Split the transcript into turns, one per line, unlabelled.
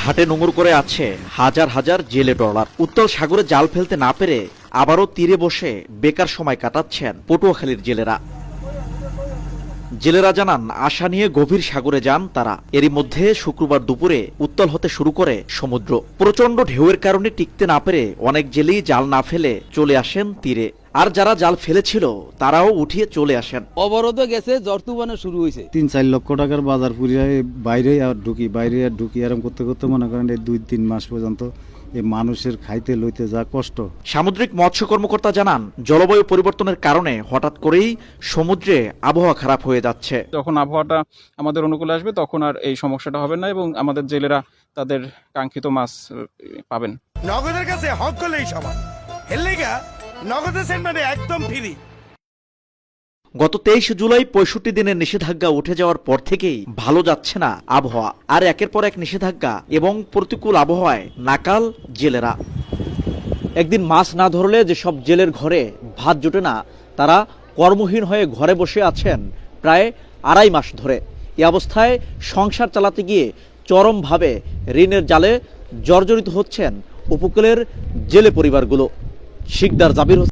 ঘাটে নোঙর করে আছে হাজার হাজার জেলে ট্রলার। উত্তাল সাগরে জাল ফেলতে না পেরে আবারও তীরে বসে বেকার সময় কাটাচ্ছেন পটুয়াখালীর জেলেরা। জেলেরা জানান, আশা নিয়ে গভীর সাগরে যান তারা। এরই মধ্যে শুক্রবার দুপুরে উত্তাল হতে শুরু করে সমুদ্র। প্রচণ্ড ঢেউয়ের কারণে টিকতে না পেরে অনেক জেলেই জাল না ফেলে চলে আসেন তীরে। আর যারা জাল ফেলেছিল তারাও উঠিয়ে চলে আসেন।
অবরোধ গেছে, জ্বর তুফানে শুরু হয়েছে।
৩-৪ লক্ষ টাকার বাজার পুরিয়ে বাইরে আর ঢুকি এরকম করতে করতে মনে করেন এই ২-৩ মাস পর্যন্ত এই মানুষের খাইতে লইতে যা কষ্ট।
সামুদ্রিক মৎস্য কর্মকর্তা জানান, জলবায়ু পরিবর্তনের কারণে হঠাৎ করেই সমুদ্রে আবহাওয়া খারাপ হয়ে যাচ্ছে।
যখন আবহাওয়াটা আমাদের অনুকূলে আসবে তখন আর এই সমস্যাটা হবে না এবং আমাদের জেলেরা তাদের কাঙ্ক্ষিত মাছ পাবেন।
নগদের কাছে হক করলেই সমান। হেললেগা নগদের সেন্টারে একদম ফ্রি।
গত ২৩ জুলাই ৬৫ দিনের নিষেধাজ্ঞা উঠে যাওয়ার পর থেকেই ভালো যাচ্ছে না আবহাওয়া। আর একের পর এক নিষেধাজ্ঞা এবং প্রতিকূল আবহাওয়ায় নাকাল জেলেরা। একদিন মাছ না ধরলে যেসব জেলের ঘরে ভাত জোটে না, তারা কর্মহীন হয়ে ঘরে বসে আছেন প্রায় ২.৫ মাস ধরে। এই অবস্থায় সংসার চালাতে গিয়ে চরমভাবে ঋণের জালে জর্জরিত হচ্ছেন উপকূলের জেলে পরিবারগুলো। শিকদার জাবির